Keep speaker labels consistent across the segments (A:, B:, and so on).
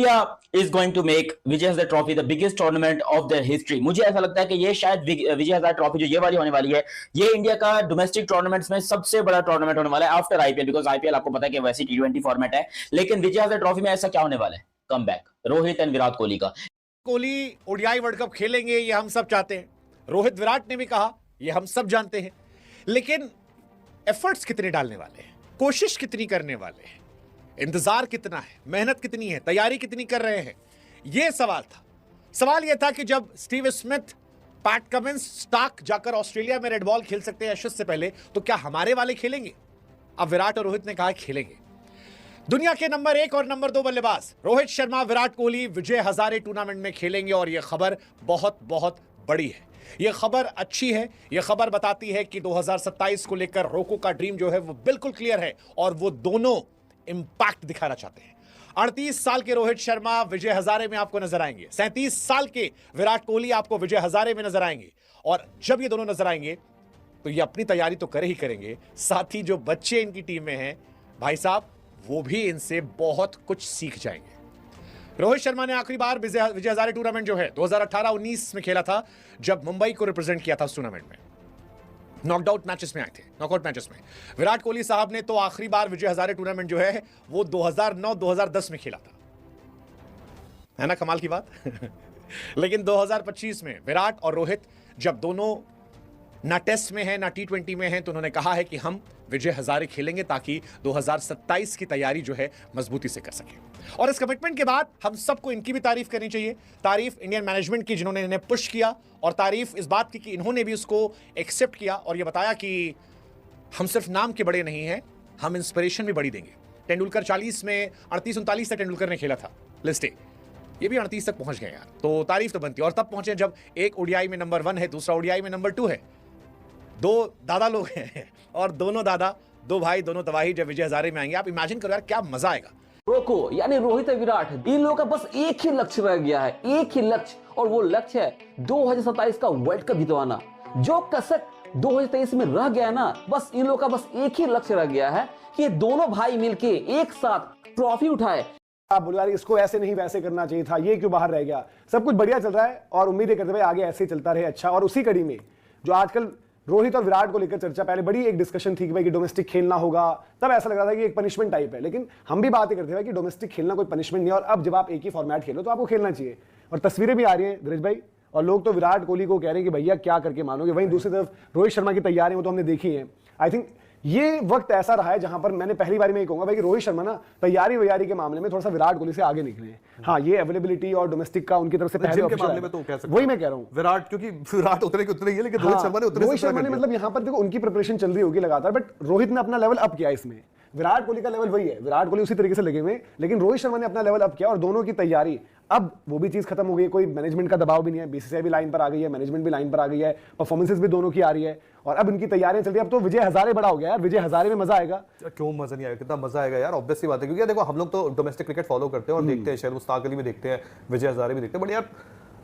A: India is going to make Vijay Hazare trophy the biggest tournament of the history. मुझे ऐसा लगता है कि ये शायद विजय हजारे ट्रॉफी जो ये वाली होने वाली है, ये इंडिया का डोमेस्टिक टूर्नामेंट्स में सबसे बड़ा टूर्नामेंट होने वाला है आफ्टर आईपीएल। बिकॉज आईपीएल आपको पता है कि वैसे T20 फॉर्मेट है, लेकिन विजय हजारे ट्रॉफी में ऐसा क्या होने वाला है? Come back Rohit and Virat Kohli का।
B: कोहली ओडीआई वर्ल्ड कप खेलेंगे, ये हम सब चाहते हैं। रोहित विराट ने भी कहा, ये हम सब जानते हैं। लेकिन एफर्ट्स कितने डालने वाले हैं, कोशिश कितनी करने वाले हैं, इंतजार कितना है, मेहनत कितनी है, तैयारी कितनी कर रहे हैं, यह सवाल था। सवाल यह था कि जब Steve Smith, Pat Cummins, Starc जाकर ऑस्ट्रेलिया में रेड बॉल खेल सकते हैं एशेज से पहले, तो क्या हमारे वाले खेलेंगे? अब विराट और रोहित ने कहा खेलेंगे। दुनिया के नंबर 1 और नंबर 2 बल्लेबाज रोहित शर्मा, विराट कोहली विजय हजारे टूर्नामेंट में खेलेंगे। और यह खबर बहुत बहुत बड़ी है, यह खबर अच्छी है। यह खबर बताती है कि 2027 को लेकर रोको का ड्रीम जो है वो बिल्कुल क्लियर है और वो दोनों इंपैक्ट दिखाना चाहते हैं। 38 साल के रोहित शर्मा विजय हजारे में आपको नजर आएंगे, 37 साल के विराट कोहली आपको विजय हजारे में नजर आएंगे। और जब ये दोनों नजर आएंगे तो ये अपनी तैयारी तो करे ही करेंगे, साथ ही जो बच्चे इनकी टीम में हैं भाई साहब, वो भी इनसे बहुत कुछ सीख जाएंगे। रोहित शर्मा ने आखिरी बार विजय हजारे टूर्नामेंट जो है 2018-19 में खेला था, जब मुंबई को रिप्रेजेंट किया था उस टूर्नामेंट में। नॉकआउट मैचेस में आए थे, नॉकआउट मैचेस में। विराट कोहली साहब ने तो आखिरी बार विजय हजारे टूर्नामेंट जो है वो 2009-2010 में खेला था, है ना? कमाल की बात। लेकिन 2025 में विराट और रोहित जब दोनों ना टेस्ट में है ना T20 में है, तो उन्होंने कहा है कि हम विजय हजारे खेलेंगे ताकि 2027 की तैयारी जो है मजबूती से कर सके। और इस कमिटमेंट के बाद हम सबको इनकी भी तारीफ करनी चाहिए। तारीफ इंडियन मैनेजमेंट की, जिन्होंने इन्हें पुश किया, और तारीफ इस बात की कि इन्होंने भी उसको एक्सेप्ट किया और ये बताया कि हम सिर्फ नाम के बड़े नहीं हैं, हम इंस्पिरेशन भी बड़ी देंगे। तेंदुलकर 40 में 38-39 तक तेंदुलकर ने खेला था लिस्ट ए, ये भी 38 तक पहुंच गए यार, तो तारीफ तो बनती है। और तब पहुंचे जब एक ओडीआई में नंबर 1 है, दूसरा ओडीआई में नंबर 2 है। दो दादा लोग हैं और दोनों दादा, दो भाई, दोनों तबाही जब विजय हजारे में आएंगे, आप इमेजिन करो यार क्या मजा आएगा।
C: रोको यानी रोहित और विराट, इन लोगों का बस एक ही लक्ष्य रह गया है, एक ही लक्ष्य, और वो लक्ष्य है 2027 का वर्ल्ड कप जितवाना। जो कसक 2023 में रह गया है ना, बस इन लोगों का बस एक ही लक्ष्य रह गया है कि दोनों भाई मिलके एक साथ ट्रॉफी उठाए।
D: आप बोलो यार इसको ऐसे नहीं वैसे करना चाहिए था, ये क्यों बाहर रह गया। सब कुछ बढ़िया चल रहा है और उम्मीद करते हुए आगे ऐसे ही चलता रहे। अच्छा, और उसी कड़ी में जो आजकल रोहित और विराट को लेकर चर्चा, पहले बड़ी एक डिस्कशन थी कि भाई कि डोमेस्टिक खेलना होगा, तब ऐसा लग रहा था कि एक पनिशमेंट टाइप है। लेकिन हम भी बातें करते हैं कि डोमेस्टिक खेलना कोई पनिशमेंट नहीं है, और अब जब आप एक ही फॉर्मेट खेलो तो आपको खेलना चाहिए। और तस्वीरें भी आ रही हैं धीरज भाई, और लोग तो विराट कोहली को कह रहे हैं कि भैया क्या करके मानोगे। वहीं दूसरी तरफ रोहित शर्मा की तैयारी वो तो हमने देखी है। आई थिंक ये वक्त ऐसा रहा है जहां पर मैंने पहली बार में ये कहूंगा भाई कि रोहित शर्मा ना तैयारी वैयारी के मामले में थोड़ा सा विराट कोहली से आगे निकले हैं। हाँ, ये अवेलेबिलिटी और डोमेस्टिक का उनकी तरफ से पहले
E: के मामले में तो कह सकते,
D: वही मैं कह रहा हूँ।
E: विराट, क्योंकि विराट उतने के उतने ही है, लेकिन रोहित शर्मा ने उतने
D: रोहित शर्मा ने मतलब यहाँ पर देखो उनकी प्रिपरेशन चल रही होगी लगातार, बट रोहित ने अपना लेवल अप किया इसमें। विराट कोहली का लेवल वही है, विराट कोहली उसी तरीके से लगे हुए, लेकिन रोहित शर्मा ने अपना लेवल अप किया। और दोनों की तैयारी, अब वो भी चीज खत्म हो गई, कोई मैनेजमेंट का दबाव भी नहीं है, बीसीसीआई भी लाइन पर आ गई है, मैनेजमेंट भी लाइन पर आ गई है, परफॉर्मेंसेस भी दोनों की आ रही है, और अब इनकी तैयारियां चल रही है। अब तो विजय हजारे बड़ा हो गया यार, विजय हजारे में मजा आएगा।
E: क्यों मजा नहीं आएगा, कितना मजा आएगा यार, ऑब्वियस सी बात है। क्योंकि देखो हम लोग तो डोमेस्टिक क्रिकेट फॉलो करते हैं और देखते हैं, शायद मुश्ताक अली भी देखते हैं, विजय हजारे भी देखते हैं, बट यार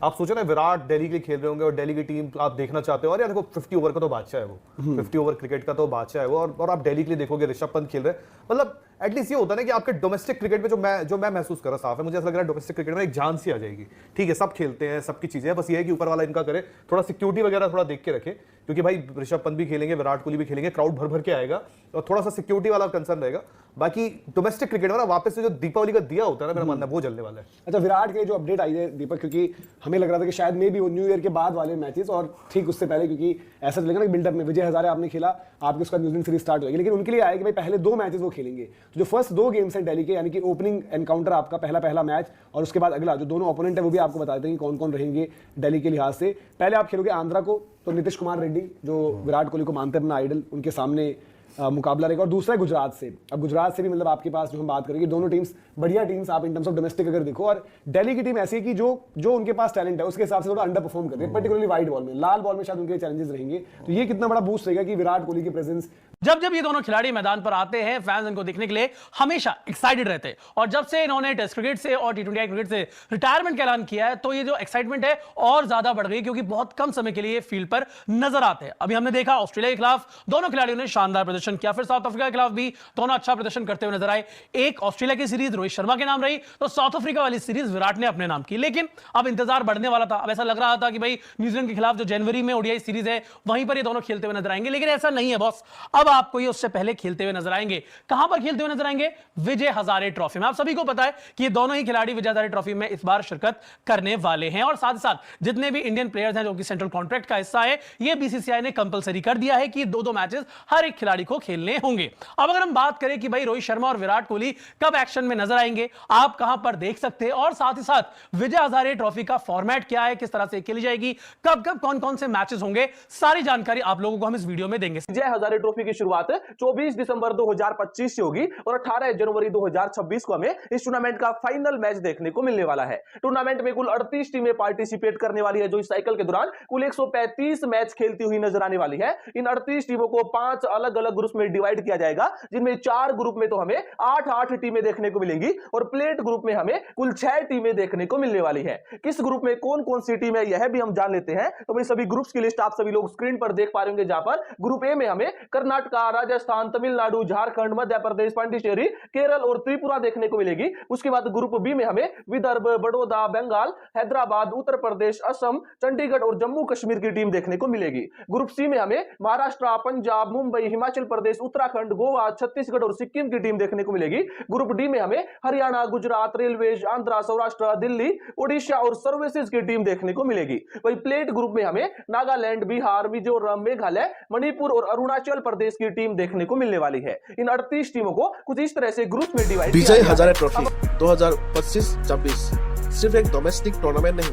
E: आप सोचो ना, विराट दिल्ली के लिए खेल रहे होंगे और दिल्ली की टीम आप देखना चाहते हो, और यार देखो 50 ओवर का तो बादशाह है वो, 50 ओवर क्रिकेट का तो बादशाह है वो, और आप दिल्ली के लिए देखोगे ऋषभ पंत खेल रहे हैं। मतलब एटलीस्ट ये होता है ना कि आपके डोमेस्टिक क्रिकेट में जो मैं महसूस कर रहा साफ है, मुझे ऐसा लग रहा है डोमेस्टिक क्रिकेट में एक जान सी आ जाएगी। ठीक है, सब खेलते हैं, सबकी चीजें हैं, बस ये है कि ऊपर वाला इनका करे, थोड़ा सिक्योरिटी वगैरह थोड़ा देख के रखे, क्योंकि भाई ऋषभ पंत भी खेलेंगे, विराट कोहली भी खेलेंगे, क्राउड भर भर के आएगा, और थोड़ा सा सिक्योरिटी वाला कंसर्न रहेगा। बाकी डोमेस्टिक क्रिकेट में ना वापस से जो दीपावली का दिया होता है ना, मेरा मानना वो जलने वाला है।
D: अच्छा, विराट के जो अपडेट आई है दीपक, क्योंकि हमें लग रहा था कि शायद मे भी वो न्यू ईयर के बाद वाले मैचेस और ठीक उससे पहले, क्योंकि ऐसा चलेगा ना बिल्डअप में विजय हजारे आपने खेला, आपके उसका न्यूजीलैंड सीरीज स्टार्ट होगी, लेकिन उनके लिए आया कि भाई पहले 2 मैचेस वो खेलेंगे। तो जो फर्स्ट 2 गेम्स हैं दिल्ली के, यानी कि ओपनिंग एनकाउंटर आपका पहला मैच, और उसके बाद अगला जो दोनों ओपोनेंट है वो भी आपको बता देते हैं कि कौन कौन रहेंगे दिल्ली के लिहाज से। पहले आप खेलोगे आंध्रा को, तो नीतीश कुमार रेड्डी जो विराट कोहली को मानते हैं अपना आइडल, उनके सामने मुकाबला रहेगा। और दूसरा है गुजरात से। अब गुजरात से भी मतलब आपके पास जो हम बात करेंगे, दोनों टीम्स बढ़िया टीम्स आप इन टर्म्स ऑफ डोमेस्टिक अगर देखो, और दिल्ली की टीम ऐसी है कि जो उनके पास टैलेंट है उसके हिसाब से थोड़ा अंडर परफॉर्म करते हैं, पर्टिकुलरली वाइड बॉल में, लाल बॉल में शायद उनके चैलेंजेस रहेंगे। तो ये कितना बड़ा बूस्ट रहेगा कि विराट कोहली की प्रेजेंस
F: जब जब ये दोनों खिलाड़ी मैदान पर आते हैं, फैंस इनको देखने के लिए हमेशा एक्साइटेड रहते हैं। और जब से इन्होंने टेस्ट क्रिकेट से और T20 क्रिकेट से रिटायरमेंट का ऐलान किया है, तो ये जो एक्साइटमेंट है और ज्यादा बढ़ गई, क्योंकि बहुत कम समय के लिए फील्ड पर नजर आते हैं। अभी हमने देखा ऑस्ट्रेलिया के खिलाफ दोनों खिलाड़ियों ने शानदार प्रदर्शन किया, फिर साउथ अफ्रीका के खिलाफ भी दोनों अच्छा प्रदर्शन करते हुए नजर आए। एक ऑस्ट्रेलिया की सीरीज रोहित शर्मा के नाम रही, तो साउथ अफ्रीका वाली सीरीज विराट ने अपने नाम की। लेकिन अब इंतजार बढ़ने वाला था। अब ऐसा लग रहा था कि भाई न्यूजीलैंड के खिलाफ जो जनवरी में ओडीआई सीरीज है, वहीं पर ये दोनों खेलते हुए नजर आएंगे। लेकिन ऐसा नहीं है बॉस, अब आपको ये उससे पहले खेलते हुए नजर आएंगे। कहां पर खेलते हुए नजर आएंगे? विजय हजारे ट्रॉफी में। आप सभी को पता है कि ये दोनों ही खिलाड़ी विजय हजारे ट्रॉफी में इस बार शिरकत करने वाले हैं। और साथ ही साथ जितने भी इंडियन प्लेयर्स हैं जो कि सेंट्रल कॉन्ट्रैक्ट का हिस्सा है, ये बीसीसीआई ने कंपलसरी कर दिया है कि दो मैचेस हर एक खिलाड़ी को खेलने होंगे। अब अगर हम बात करें कि भाई रोहित शर्मा और विराट कोहली कब एक्शन में नजर आएंगे, आप कहां पर देख सकते हैं, और साथ ही साथ विजय हजारे ट्रॉफी का फॉर्मेट क्या है, किस तरह से खेली जाएगी, कब कब कौन कौन से मैचेस होंगे, सारी जानकारी आप लोगों को हम इस वीडियो में देंगे।
G: विजय हजारे ट्रॉफी की शुरुआत 24 दिसंबर 2025 से होगी और 18 जनवरी 2026 को हमें इस टूर्नामेंट का फाइनल मैच देखने को मिलने वाला है। टूर्नामेंट में कुल 38 टीमें पार्टिसिपेट करने वाली है, जो इस साइकिल के दौरान कुल 135 मैच खेलती हुई नजर आने वाली है। इन 38 टीमों को 5 अलग अलग ग्रुप में डिवाइड किया जाएगा, जिनमें 4 ग्रुप में तो हमें 8-8 टीमें देखने को मिलेंगी और प्लेट ग्रुप में हमें कुल 6 टीमें देखने को मिलने वाली है। किस ग्रुप में कौन कौन सी टीम है, यह भी हम जान लेते हैं। तो भाई सभी ग्रुप्स की लिस्ट आप सभी लोग स्क्रीन पर देख पा रहे होंगे, जहां पर ग्रुप ए में हमें कर्नाटका, राजस्थान, तमिलनाडु, झारखंड, मध्य प्रदेश, पांडिचेरी, केरल और त्रिपुरा देखने को मिलेगी। उसके बाद ग्रुप बी में हमें विदर्भ, बड़ौदा, बंगाल, हैदराबाद, उत्तर प्रदेश, असम, चंडीगढ़ और जम्मू कश्मीर की टीम देखने को मिलेगी। ग्रुप सी में हमें महाराष्ट्र, पंजाब, मुंबई, हिमाचल प्रदेश, उत्तराखंड, गोवा, छत्तीसगढ़ और सिक्किम की टीम देखने को मिलेगी। ग्रुप डी में हमें हरियाणा, गुजरात, रेलवे, आंध्र, सौराष्ट्र, दिल्ली, ओडिशा और सर्विसेज की टीम देखने को मिलेगी। वही प्लेट ग्रुप में हमें नागालैंड, बिहार, मिजोरम, मेघालय, मणिपुर और अरुणाचल प्रदेश की टीम देखने को मिलने वाली है। इन 38 टीमों को कुछ इस तरह से ग्रुप में डिवाइड किया
H: विजय
G: गया
H: हजारे
G: है।
H: ट्रॉफी 2025-26 सिर्फ एक डोमेस्टिक टूर्नामेंट नहीं,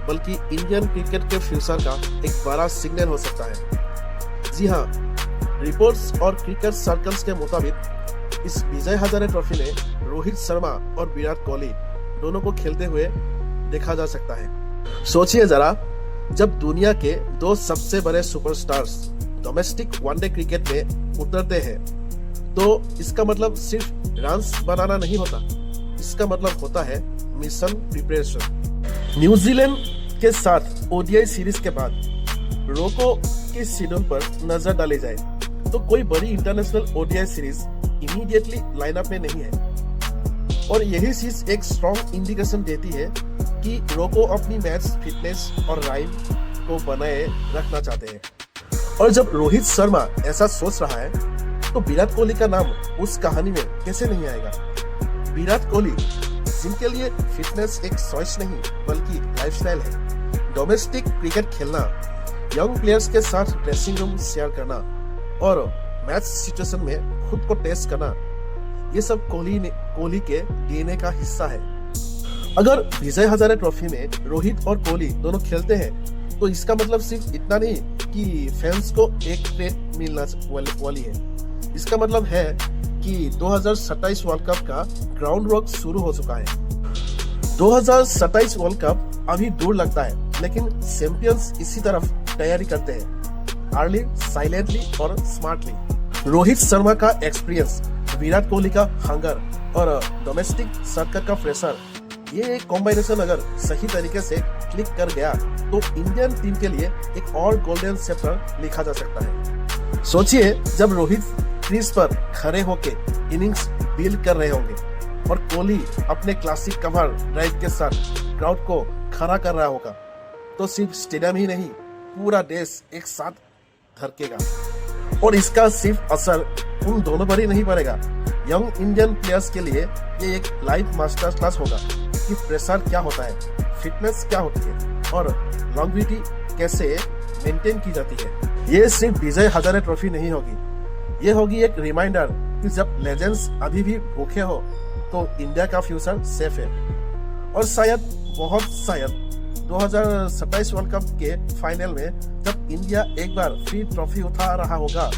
H: बल्कि इंडियन क्रिकेट के फ्यूचर का एक बड़ा सिग्नल हो सकता है। जी हाँ, रिपोर्ट्स और क्रिकेट सर्कल्स के मुताबिक इस विजय हजारे ट्रॉफी में रोहित शर्मा और विराट कोहली दोनों को खेलते हुए देखा जा सकता है। सोचिए जरा, जब दुनिया के 2 सबसे बड़े सुपरस्टार्स डोमेस्टिक वनडे क्रिकेट में उतरते हैं, तो इसका मतलब सिर्फ रन्स बनाना नहीं होता, इसका मतलब होता है मिशन प्रिपरेशन। न्यूजीलैंड के साथ ओडीआई सीरीज के बाद रोको के शेड्यूल पर नजर डाली जाए तो कोई बड़ी international ODI series immediately lineup में नहीं है, और यही चीज एक स्ट्रॉन्ग इंडिकेशन देती है कि रोको अपनी मैच फिटनेस और राइम को बनाए रखना चाहते हैं। और जब रोहित शर्मा ऐसा सोच रहा है, तो विराट कोहली का नाम उस कहानी में कैसे नहीं आएगा। विराट कोहली, जिनके लिए फिटनेस एक चॉइस नहीं बल्कि लाइफस्टाइल है, डोमेस्टिक क्रिकेट खेलना, यंग प्लेयर्स के साथ ड्रेसिंग रूम शेयर करना और मैच सिचुएशन में खुद को टेस्ट करना, ये सब कोहली के डीएनए का हिस्सा है। अगर विजय हजारे ट्रॉफी में रोहित और कोहली दोनों खेलते हैं, तो इसका मतलब सिर्फ इतना नहीं कि फैंस को एक ट्रेट मिलना वाली है। इसका मतलब है कि 2027 वर्ल्ड कप का ग्राउंड वर्क शुरू हो चुका है। 2027 वर्ल्ड कप अभी दूर लगता है, लेकिन चैंपियंस इसी तरफ तैयारी करते हैं, अर्ली, साइलेंटली और स्मार्टली। रोहित शर्मा का एक्सपीरियंस, विराट कोहली का हंगर और डोमेस्टिक सर्कल का प्रेशर, ये एक कॉम्बिनेशन अगर सही तरीके से क्लिक कर गया तो इंडियन टीम के लिए एक और गोल्डन चैप्टर लिखा जा सकता है। सोचिए, जब रोहित क्रीज पर खड़े होके इनिंग्स बिल्ड कर रहे होंगे और कोहली अपने क्लासिक कवर ड्राइव के साथ क्राउड को खड़ा कर रहा होगा, तो सिर्फ स्टेडियम ही नहीं, पूरा देश एक साथ धड़केगा। और इसका सिर्फ असर उन दोनों पर ही नहीं पड़ेगा, यंग इंडियन प्लेयर्स के लिए ये एक लाइव मास्टर क्लास होगा कि प्रेशर क्या होता है, फिटनेस क्या होती है और लॉन्गेविटी कैसे मेंटेन की जाती है। ये सिर्फ विजय हजारे ट्रॉफी नहीं होगी, ये होगी एक रिमाइंडर कि जब लेजेंड्स अभी भी भूखे हो तो इंडिया का फ्यूचर सेफ है। और शायद, बहुत शायद 2027 वर्ल्ड कप के फाइनल में जब इंडिया एक बार फिर ट्रॉफी उठा रहा होगा,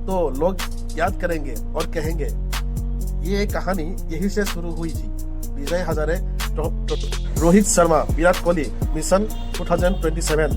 H: तो लोग याद करेंगे और कहेंगे ये कहानी यही से शुरू हुई थी। विजय हजारे, रोहित शर्मा, विराट कोहली, मिशन 2027।